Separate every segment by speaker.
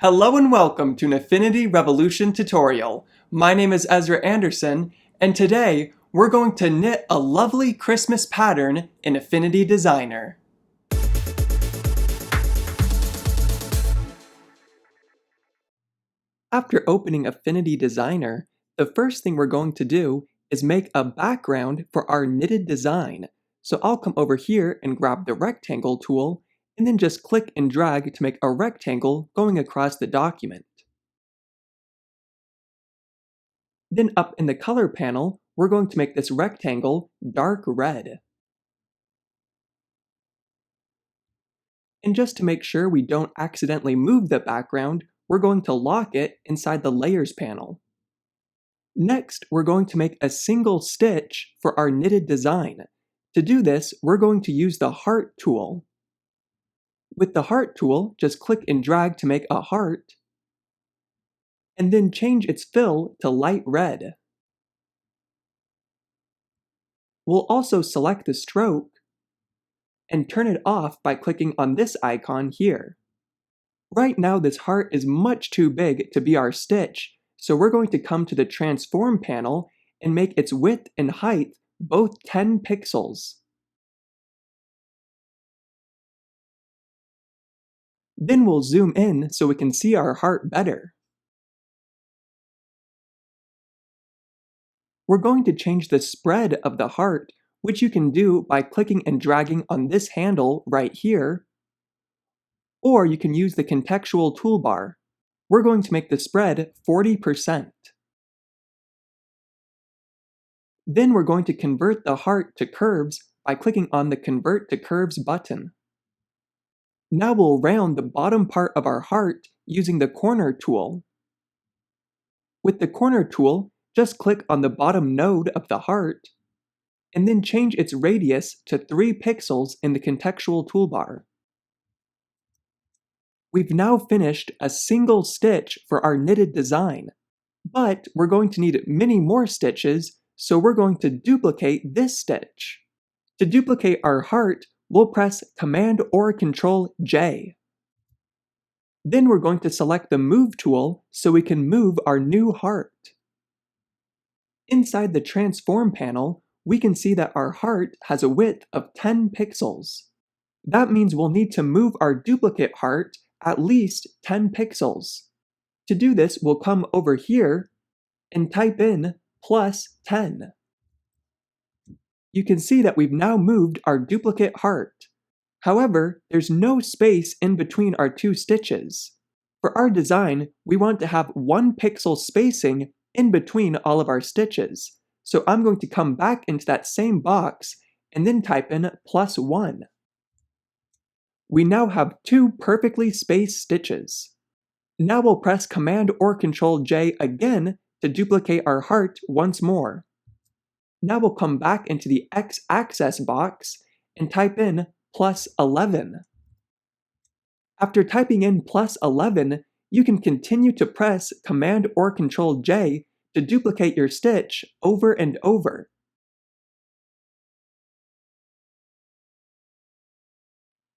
Speaker 1: Hello and welcome to an Affinity Revolution tutorial. My name is Ezra Anderson, and today we're going to knit a lovely Christmas pattern in Affinity Designer. After opening Affinity Designer, the first thing we're going to do is make a background for our knitted design. So I'll come over here and grab the rectangle tool, and then just click and drag to make a rectangle going across the document. Then up in the color panel, we're going to make this rectangle dark red. And just to make sure we don't accidentally move the background, we're going to lock it inside the layers panel. Next, we're going to make a single stitch for our knitted design. To do this, we're going to use the heart tool. With the heart tool, just click and drag to make a heart, and then change its fill to light red. We'll also select the stroke and turn it off by clicking on this icon here. Right now this heart is much too big to be our stitch, so we're going to come to the transform panel and make its width and height both 10 pixels. Then we'll zoom in so we can see our heart better. We're going to change the spread of the heart, which you can do by clicking and dragging on this handle right here, or you can use the contextual toolbar. We're going to make the spread 40%. Then we're going to convert the heart to curves by clicking on the Convert to Curves button. Now we'll round the bottom part of our heart using the corner tool. With the corner tool, just click on the bottom node of the heart, and then change its radius to 3 pixels in the contextual toolbar. We've now finished a single stitch for our knitted design, but we're going to need many more stitches, so we're going to duplicate this stitch. To duplicate our heart, we'll press Command or Control J. Then we're going to select the Move tool so we can move our new heart. Inside the Transform panel, we can see that our heart has a width of 10 pixels. That means we'll need to move our duplicate heart at least 10 pixels. To do this, we'll come over here and type in +10. You can see that we've now moved our duplicate heart. However, there's no space in between our two stitches. For our design, we want to have 1 pixel spacing in between all of our stitches. So I'm going to come back into that same box and then type in +1. We now have 2 perfectly spaced stitches. Now we'll press Command or Control J again to duplicate our heart once more. Now we'll come back into the X-axis box and type in +11. After typing in +11, you can continue to press Command or Control J to duplicate your stitch over and over.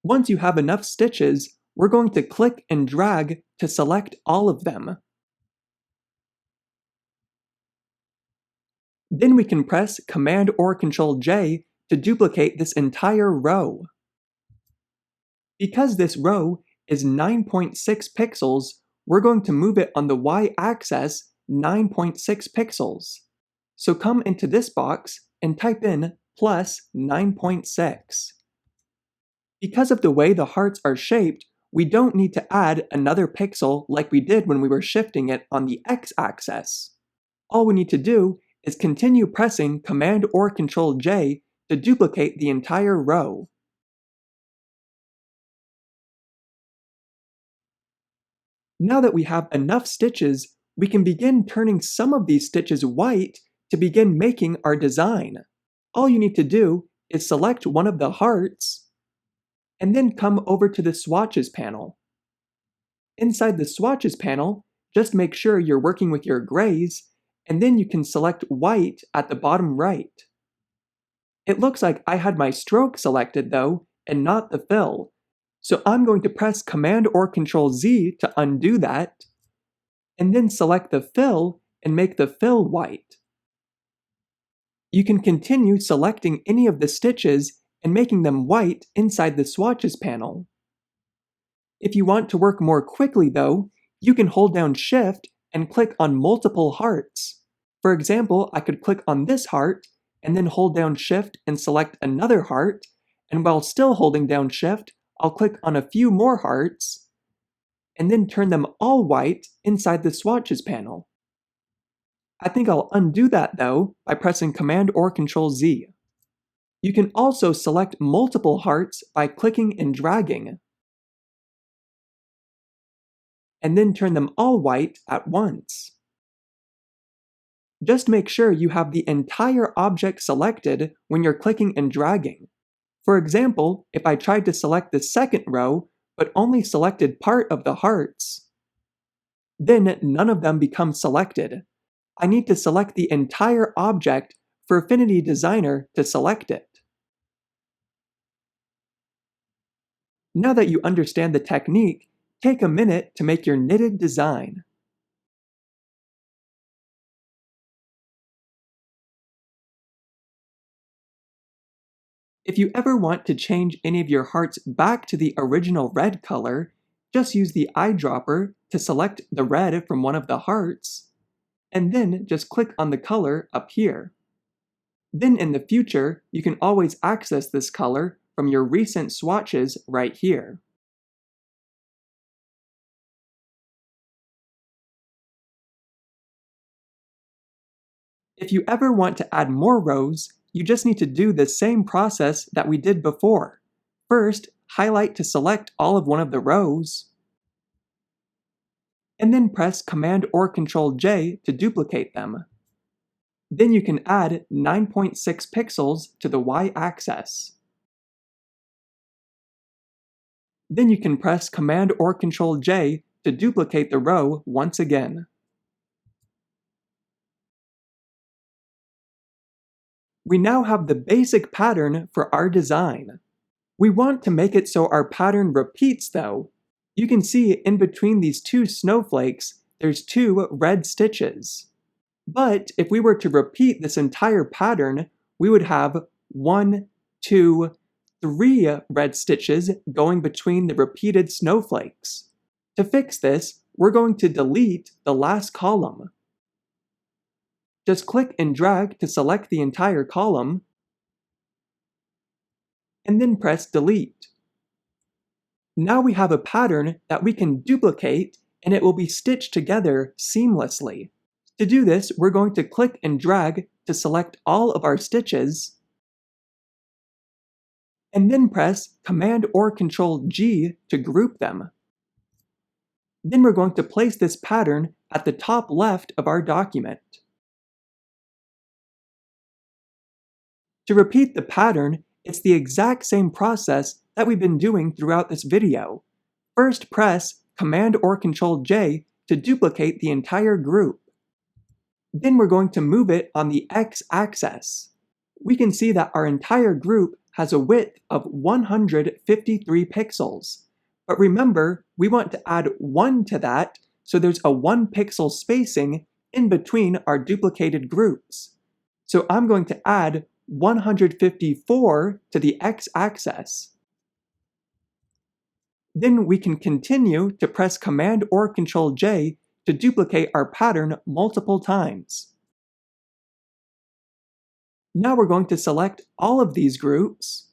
Speaker 1: Once you have enough stitches, we're going to click and drag to select all of them. Then we can press Command or Control J to duplicate this entire row. Because this row is 9.6 pixels, we're going to move it on the y-axis 9.6 pixels. So come into this box and type in +9.6. Because of the way the hearts are shaped, we don't need to add another pixel like we did when we were shifting it on the x-axis. All we need to do is continue pressing Command or Control J to duplicate the entire row. Now that we have enough stitches, we can begin turning some of these stitches white to begin making our design. All you need to do is select one of the hearts, and then come over to the Swatches panel. Inside the Swatches panel, just make sure you're working with your grays, and then you can select white at the bottom right. It looks like I had my stroke selected though, and not the fill. So I'm going to press Command or Control Z to undo that, and then select the fill and make the fill white. You can continue selecting any of the stitches and making them white inside the swatches panel. If you want to work more quickly though, you can hold down Shift and click on multiple hearts. For example, I could click on this heart and then hold down Shift and select another heart, and while still holding down Shift, I'll click on a few more hearts, and then turn them all white inside the swatches panel. I think I'll undo that though by pressing Command or Control Z. You can also select multiple hearts by clicking and dragging, and then turn them all white at once. Just make sure you have the entire object selected when you're clicking and dragging. For example, if I tried to select the second row, but only selected part of the hearts, then none of them become selected. I need to select the entire object for Affinity Designer to select it. Now that you understand the technique, take a minute to make your knitted design. If you ever want to change any of your hearts back to the original red color, just use the eyedropper to select the red from one of the hearts, and then just click on the color up here. Then in the future, you can always access this color from your recent swatches right here. If you ever want to add more rows, you just need to do the same process that we did before. First, highlight to select all of one of the rows, and then press Command or Control J to duplicate them. Then you can add 9.6 pixels to the y-axis. Then you can press Command or Control J to duplicate the row once again. We now have the basic pattern for our design. We want to make it so our pattern repeats though. You can see in between these two snowflakes, there's two red stitches. But if we were to repeat this entire pattern, we would have 1, 2, 3 red stitches going between the repeated snowflakes. To fix this, we're going to delete the last column. Just click and drag to select the entire column, and then press delete. Now we have a pattern that we can duplicate, and it will be stitched together seamlessly. To do this, we're going to click and drag to select all of our stitches, and then press Command or Control G to group them. Then we're going to place this pattern at the top left of our document. To repeat the pattern, it's the exact same process that we've been doing throughout this video. First press Command or Control J to duplicate the entire group. Then we're going to move it on the x-axis. We can see that our entire group has a width of 153 pixels. But remember, we want to add 1 to that, so there's a 1 pixel spacing in between our duplicated groups. So I'm going to add 154 to the x-axis. Then we can continue to press Command or Control J to duplicate our pattern multiple times. Now we're going to select all of these groups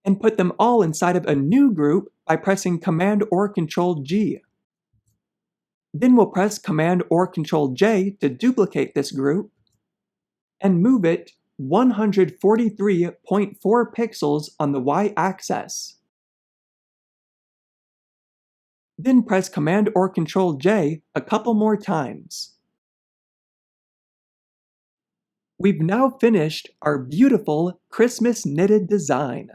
Speaker 1: and put them all inside of a new group by pressing Command or Control G. Then we'll press Command or Control J to duplicate this group and move it 143.4 pixels on the y-axis. Then press Command or Control J a couple more times. We've now finished our beautiful Christmas knitted design.